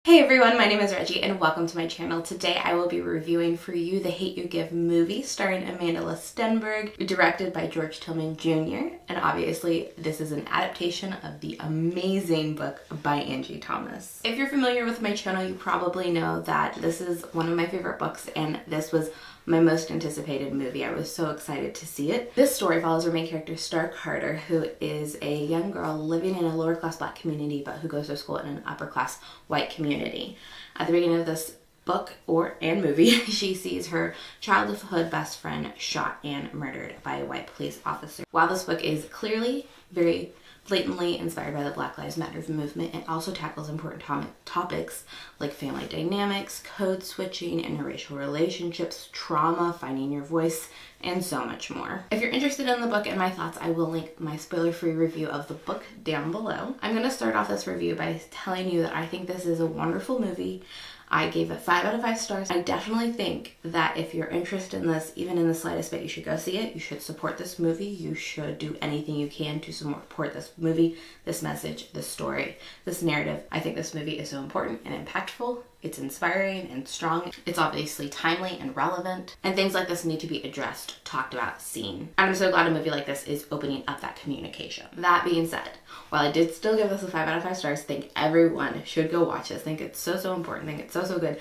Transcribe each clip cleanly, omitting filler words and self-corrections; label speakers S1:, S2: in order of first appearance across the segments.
S1: Hey everyone, my name is Reggie and welcome to my channel. Today I will be reviewing for you The Hate You Give movie starring Amanda Stenberg, directed by George Tillman Jr. And obviously this is an adaptation of the amazing book by Angie Thomas. If you're familiar with my channel, you probably know that this is one of my favorite books and this was my most anticipated movie. I was so excited to see it. This story follows our main character, Star Carter, who is a young girl living in a lower class black community but who goes to school in an upper class white community. At the beginning of this book and movie, she sees her childhood best friend shot and murdered by a white police officer. While this book is clearly very blatantly inspired by the Black Lives Matter movement, it also tackles important topics like family dynamics, code switching, interracial relationships, trauma, finding your voice, and so much more. If you're interested in the book and my thoughts, I will link my spoiler-free review of the book down below. I'm going to start off this review by telling you that I think this is a wonderful movie. I gave it 5 out of 5 stars. I definitely think that if you're interested in this, even in the slightest bit, you should go see it. You should support this movie. You should do anything you can to support this movie, this message, this story, this narrative. I think this movie is so important and impactful. It's inspiring and strong. It's obviously timely and relevant. And things like this need to be addressed, talked about, seen. And I'm so glad a movie like this is opening up that communication. That being said, while I did still give this a 5 out of 5 stars, think everyone should go watch this. Think it's so important. Think it's so good.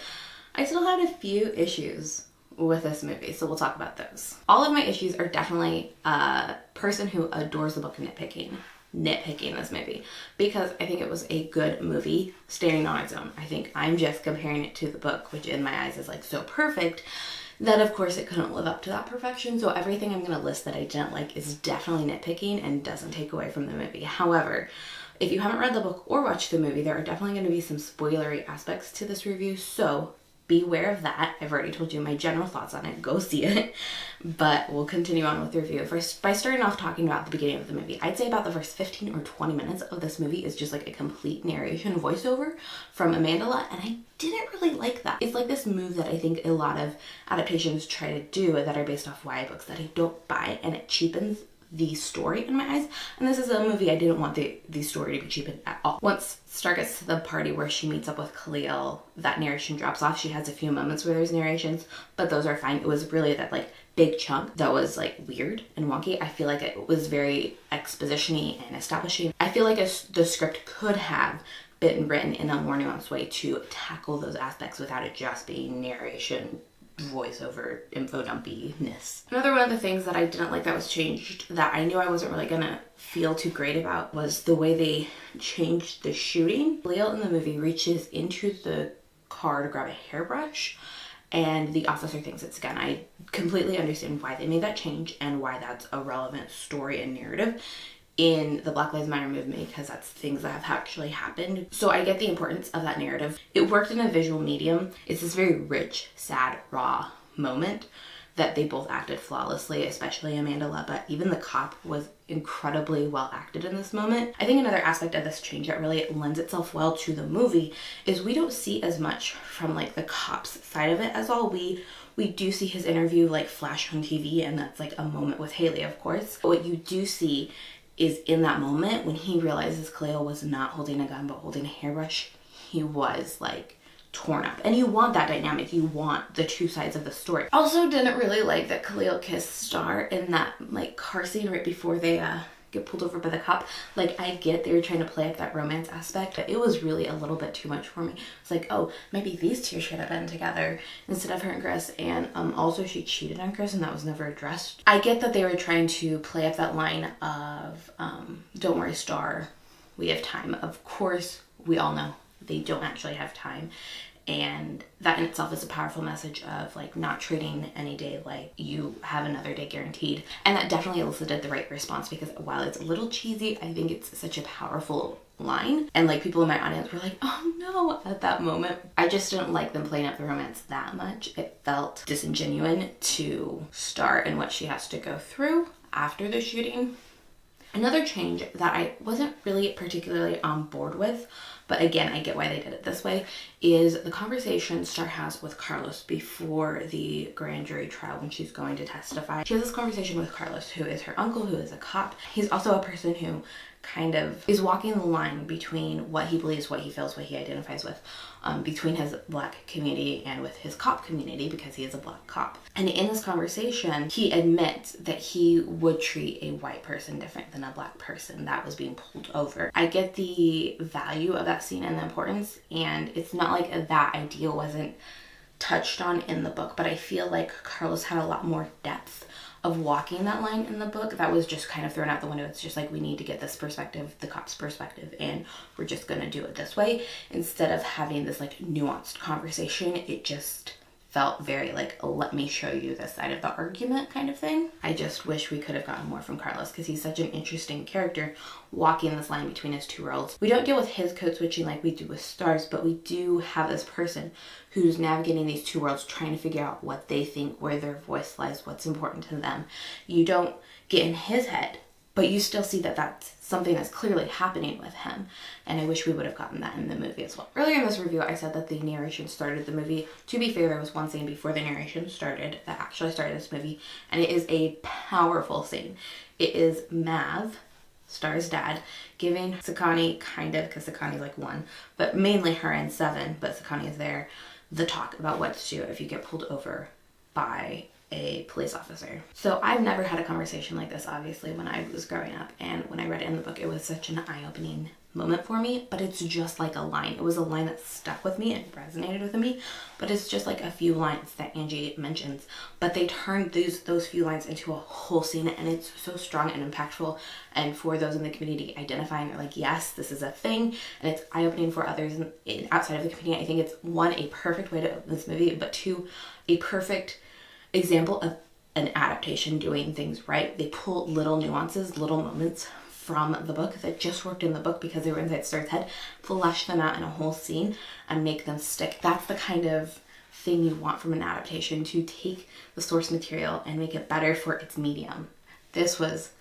S1: I still had a few issues with this movie, so we'll talk about those. All of my issues are definitely a person who adores the book nitpicking this movie, because I think it was a good movie standing on its own. I think I'm just comparing it to the book, which in my eyes is like so perfect that of course it couldn't live up to that perfection. So everything I'm going to list that I didn't like is definitely nitpicking and doesn't take away from the movie. However, if you haven't read the book or watched the movie, there are definitely going to be some spoilery aspects to this review, so beware of that. I've already told you my general thoughts on it. Go see it. But we'll continue on with the review. First, by starting off talking about the beginning of the movie, I'd say about the first 15 or 20 minutes of this movie is just like a complete narration voiceover from Amanda, and I didn't really like that. It's like this move that I think a lot of adaptations try to do that are based off YA books that I don't buy, and it cheapens the story in my eyes. And this is a movie I didn't want the story to be cheapened at all. Once Star gets to the party where she meets up with Khalil, that narration drops off. She has a few moments where there's narrations, but those are fine. It was really that like big chunk that was like weird and wonky. I feel like it was very exposition-y and establishing. I feel like the script could have been written in a more nuanced way to tackle those aspects without it just being narration voiceover info dumpiness. Another one of the things that I didn't like that was changed, that I knew I wasn't really gonna feel too great about, was the way they changed the shooting. Leo in the movie reaches into the car to grab a hairbrush and the officer thinks it's a gun. I completely understand why they made that change and why that's a relevant story and narrative in the Black Lives Matter movement, because that's things that have actually happened. So I get the importance of that narrative. It worked in a visual medium. It's this very rich, sad, raw moment that they both acted flawlessly, especially Amanda, but even the cop was incredibly well acted in this moment. I think another aspect of this change that really lends itself well to the movie is we don't see as much from like the cop's side of it as all. We do see his interview like flash on TV, and that's like a moment with Haley, of course. But what you do see is in that moment when he realizes Khalil was not holding a gun but holding a hairbrush, he was like torn up. And you want that dynamic. You want the two sides of the story. Also didn't really like that Khalil kissed Star in that like car scene right before they get pulled over by the cop. Like, I get they were trying to play up that romance aspect, but it was really a little bit too much for me. It's like, oh, maybe these two should have been together instead of her and Chris. And also she cheated on Chris and that was never addressed. I get that they were trying to play up that line of don't worry, Star, we have time. Of course, we all know they don't actually have time. And that in itself is a powerful message of like not treating any day like you have another day guaranteed. And that definitely elicited the right response, because while it's a little cheesy, I think it's such a powerful line. And like people in my audience were like, oh no, at that moment. I just didn't like them playing up the romance that much. It felt disingenuous to Star and what she has to go through after the shooting. Another change that I wasn't really particularly on board with, but again, I get why they did it this way, is the conversation Star has with Carlos before the grand jury trial when she's going to testify. She has this conversation with Carlos, who is her uncle, who is a cop. He's also a person who kind of is walking the line between what he believes, what he feels, what he identifies with, between his Black community and with his cop community, because he is a Black cop. And in this conversation, he admits that he would treat a white person different than a Black person that was being pulled over. I get the value of that scene and the importance, and it's not like that idea wasn't touched on in the book, but I feel like Carlos had a lot more depth of walking that line in the book that was just kind of thrown out the window. It's just like, we need to get this perspective, the cop's perspective, and we're just gonna do it this way. Instead of having this like nuanced conversation, it just felt very like, let me show you this side of the argument kind of thing. I just wish we could have gotten more from Carlos, because he's such an interesting character walking this line between his two worlds. We don't deal with his code switching like we do with Star's, but we do have this person who's navigating these two worlds, trying to figure out what they think, where their voice lies, what's important to them. You don't get in his head, but you still see that that's something that's clearly happening with him. And I wish we would have gotten that in the movie as well. Earlier in this review, I said that the narration started the movie. To be fair, there was one scene before the narration started that actually started this movie, and it is a powerful scene. It is Mav, Star's dad, giving Sakani kind of, because Sakani's like 1, but mainly her and 7, but Sakani is there, the talk about what to do if you get pulled over by a police officer. So I've never had a conversation like this, obviously, when I was growing up, and when I read it in the book, it was such an eye-opening moment for me. But it's just like a line. It was a line that stuck with me and resonated with me, but it's just like a few lines that Angie mentions, but they turned those few lines into a whole scene, and it's so strong and impactful. And for those in the community identifying, they're like, yes, this is a thing, and it's eye-opening for others outside of the community. I think it's, 1, a perfect way to open this movie, but 2, a perfect example of an adaptation doing things right. They pull little nuances, little moments from the book that just worked in the book because they were inside Star's head, flesh them out in a whole scene and make them stick. That's the kind of thing you want from an adaptation, to take the source material and make it better for its medium. This was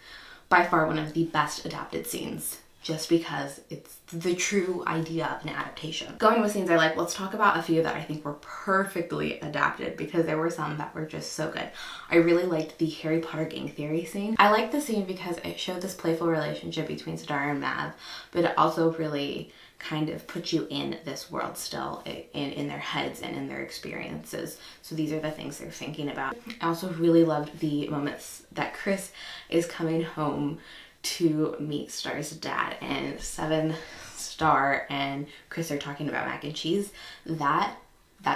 S1: by far one of the best adapted scenes, just because it's the true idea of an adaptation. Going with scenes I like, let's talk about a few that I think were perfectly adapted, because there were some that were just so good. I really liked the Harry Potter gang theory scene. I liked the scene because it showed this playful relationship between Star and Mav, but it also really kind of put you in this world still, in their heads and in their experiences. So these are the things they're thinking about. I also really loved the moments that Chris is coming home to meet Star's dad, and 7, Star, and Chris are talking about mac and cheese. That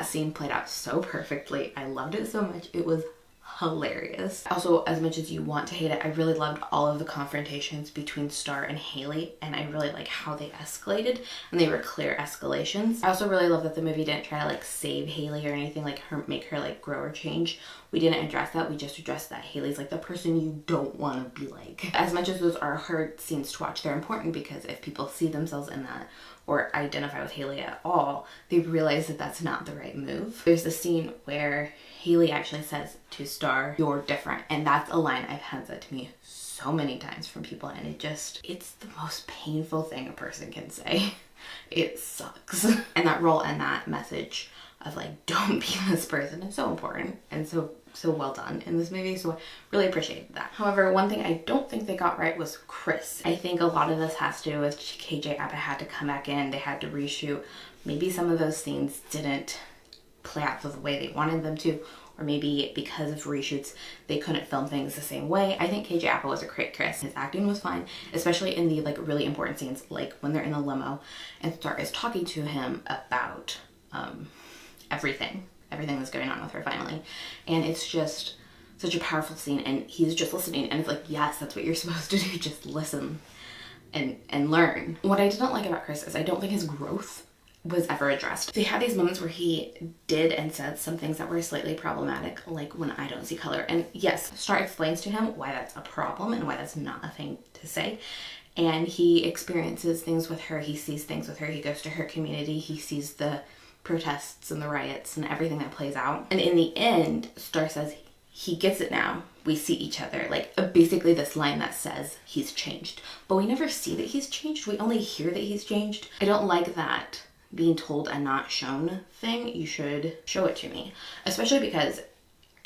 S1: scene played out so perfectly. I loved it so much. It was hilarious. Also, as much as you want to hate it, I really loved all of the confrontations between Star and Haley, and I really like how they escalated, and they were clear escalations. I also really love that the movie didn't try to like save Haley or anything, like make her like grow or change. We didn't address that. We just addressed that Haley's like the person you don't want to be like. As much as those are hard scenes to watch, they're important, because if people see themselves in that or identify with Haley at all, they realize that that's not the right move. There's the scene where Haley actually says to Star, "You're different," and that's a line I've had said to me so many times from people, and it's the most painful thing a person can say. It sucks. And that role and that message of like, don't be this person, is so important and so well done in this movie, so I really appreciated that. However, one thing I don't think they got right was Chris. I think a lot of this has to do with KJ Apa had to come back in, they had to reshoot. Maybe some of those scenes didn't play out the way they wanted them to, or maybe because of reshoots they couldn't film things the same way. I think KJ Apa was a great Chris. His acting was fine, especially in the like really important scenes, like when they're in the limo and Star is talking to him about everything that's going on with her finally, and it's just such a powerful scene, and he's just listening, and it's like, yes, that's what you're supposed to do, just listen and learn. What I didn't like about Chris is I don't think his growth was ever addressed. They had these moments where he did and said some things that were slightly problematic, like when I don't see color, and yes, Star explains to him why that's a problem and why that's not a thing to say, and he experiences things with her, he sees things with her, he goes to her community, he sees the protests and the riots and everything that plays out, and in the end Star says he gets it now, we see each other, like basically this line that says he's changed, but we never see that he's changed, we only hear that he's changed. I don't like that being told and not shown thing. You should show it to me, especially because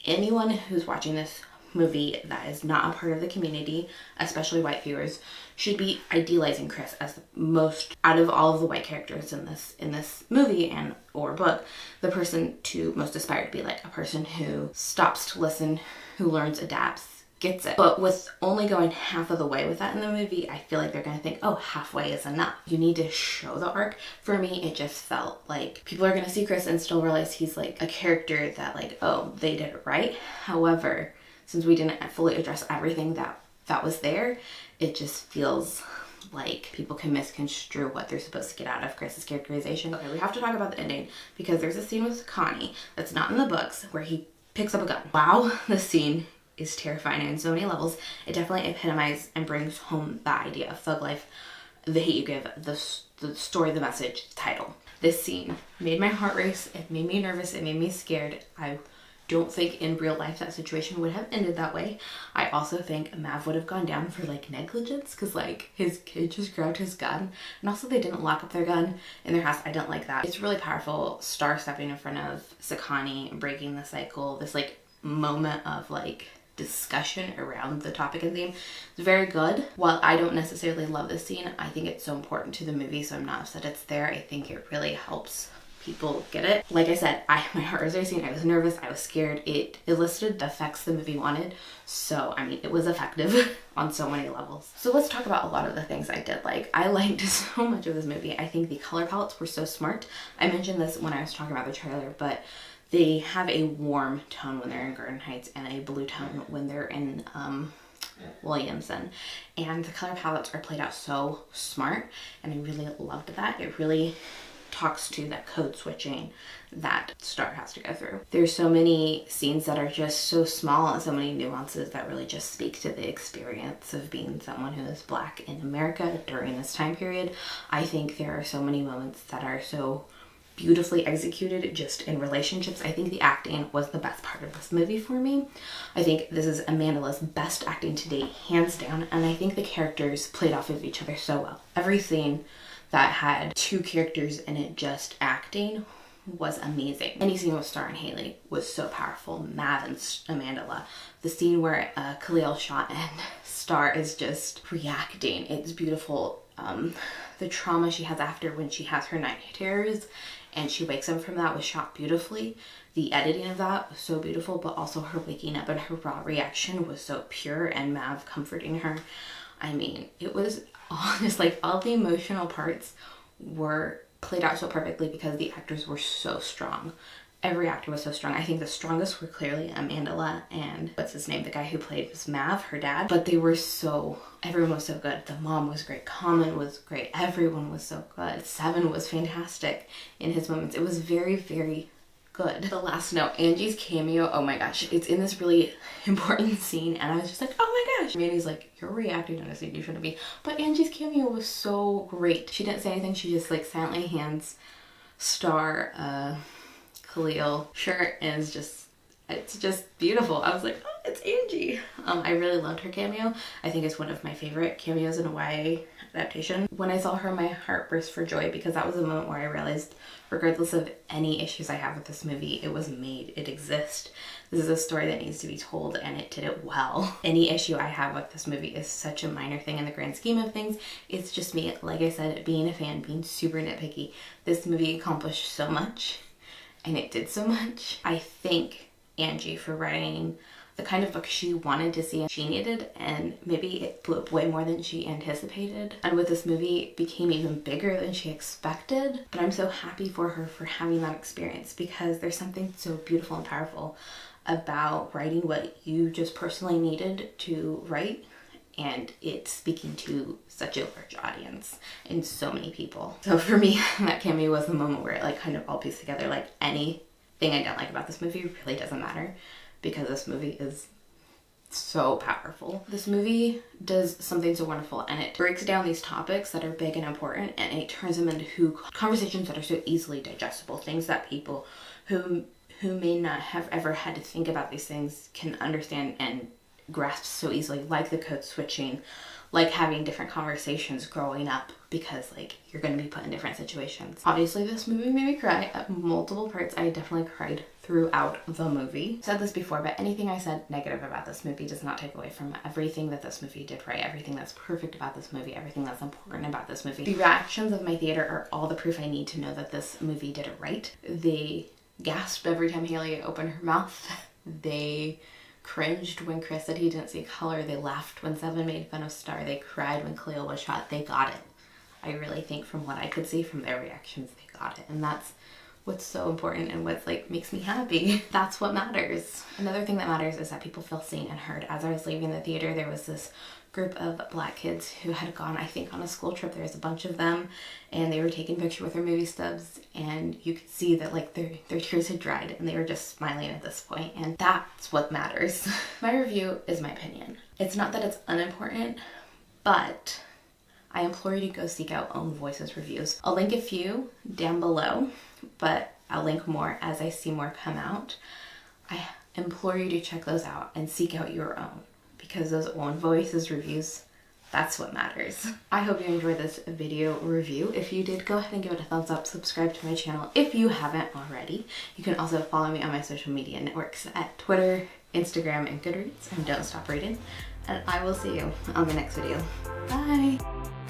S1: anyone who's watching this movie that is not a part of the community, especially white viewers, should be idealizing Chris as the most, out of all of the white characters in this movie and or book, the person to most aspire to be like, a person who stops to listen, who learns, adapts, gets it. But with only going half of the way with that in the movie, I feel like they're gonna think, oh, halfway is enough. You need to show the arc. For me, it just felt like people are gonna see Chris and still realize he's like a character that like, oh, they did it right. However, since we didn't fully address everything that was there, it just feels like people can misconstrue what they're supposed to get out of Chris's characterization. Okay, we have to talk about the ending because there's a scene with Connie that's not in the books where he picks up a gun. Wow, the scene is terrifying on so many levels. It definitely epitomizes and brings home the idea of thug life, the hate you give, the story, the message, the title. This scene made my heart race. It made me nervous. It made me scared. I don't think in real life that situation would have ended that way. I also think Mav would have gone down for like negligence because like his kid just grabbed his gun, and also they didn't lock up their gun in their house. I don't like that. It's really powerful. Star stepping in front of Sakani, breaking the cycle, this like moment of like discussion around the topic and theme. It's very good. While I don't necessarily love this scene, I think it's so important to the movie, so I'm not upset it's there. I think it really helps people get it. Like I said, my heart was racing. I was nervous. I was scared. It elicited the effects the movie wanted. So, I mean, it was effective on so many levels. So let's talk about a lot of the things I did like. I liked so much of this movie. I think the color palettes were so smart. I mentioned this when I was talking about the trailer, but they have a warm tone when they're in Garden Heights and a blue tone when they're in Williamson. And the color palettes are played out so smart, and I really loved that. It really talks to that code switching that Star has to go through. There's so many scenes that are just so small and so many nuances that really just speak to the experience of being someone who is Black in America during this time period. I think there are so many moments that are so beautifully executed just in relationships. I think the acting was the best part of this movie for me. I think this is Amanda's best acting to date, hands down, and I think the characters played off of each other so well. Every scene that had two characters in it just acting was amazing. Any scene with Star and Haley was so powerful. Mav and Amanda. The scene where Khalil shot and Star is just reacting, it's beautiful. The trauma she has after when she has her night terrors and she wakes up from that was shot beautifully. The editing of that was so beautiful, but also her waking up and her raw reaction was so pure, and Mav comforting her. I mean, it was honest, like all the emotional parts were played out so perfectly because the actors were so strong. Every actor was so strong. I think the strongest were clearly Amanda and what's his name, the guy who played was Mav, her dad. But they were everyone was so good. The mom was great. Common was great. Everyone was so good. Seven was fantastic in his moments. It was very, very good. The last note, Angie's cameo, oh my gosh, it's in this really important scene, and I was just like, oh my gosh. Mandy's like, you're reacting to a scene you shouldn't be. But Angie's cameo was so great. She didn't say anything. She just like silently hands Star Khalil shirt, and it's just beautiful. I was like, oh, it's Angie. I really loved her cameo. I think it's one of my favorite cameos in a YA adaptation. When I saw her, my heart burst for joy because that was a moment where I realized, regardless of any issues I have with this movie, it was made, it exists. This is a story that needs to be told, and it did it well. Any issue I have with this movie is such a minor thing in the grand scheme of things. It's just me, like I said, being a fan, being super nitpicky. This movie accomplished so much, and it did so much. I thank Angie for writing the kind of book she wanted to see, she needed, and maybe it blew up way more than she anticipated. And with this movie, it became even bigger than she expected. But I'm so happy for her for having that experience, because there's something so beautiful and powerful about writing what you just personally needed to write, and it's speaking to such a large audience and so many people. So for me, that cameo was the moment where it like kind of all pieced together. Like anything I don't like about this movie really doesn't matter, because this movie is so powerful. This movie does something so wonderful, and it breaks down these topics that are big and important, and it turns them into conversations that are so easily digestible, things that people who may not have ever had to think about these things can understand and grasp so easily, like the code switching, like having different conversations growing up because like you're going to be put in different situations. Obviously this movie made me cry at multiple parts. I definitely cried throughout the movie. I've said this before, but anything I said negative about this movie does not take away from everything that this movie did right, everything that's perfect about this movie, everything that's important about this movie. The reactions of my theater are all the proof I need to know that this movie did it right. They gasped every time Haley opened her mouth. They cringed when Chris said he didn't see color. They laughed when Seven made fun of Star. They cried when Cleo was shot. They got it. I really think from what I could see from their reactions, they got it. And that's what's so important and what's like makes me happy. That's what matters. Another thing that matters is that people feel seen and heard. As I was leaving the theater, there was this group of Black kids who had gone, I think, on a school trip. There was a bunch of them and they were taking pictures with their movie stubs, and you could see that like their tears had dried and they were just smiling at this point, and that's what matters. My review is my opinion. It's not that it's unimportant, but I implore you to go seek out Own Voices reviews. I'll link a few down below, but I'll link more as I see more come out. I implore you to check those out and seek out your own, because those Own Voices reviews, that's what matters. I hope you enjoyed this video review. If you did, go ahead and give it a thumbs up, subscribe to my channel if you haven't already. You can also follow me on my social media networks at Twitter, Instagram, and Goodreads, and Don't Stop Reading. And I will see you on the next video. Bye!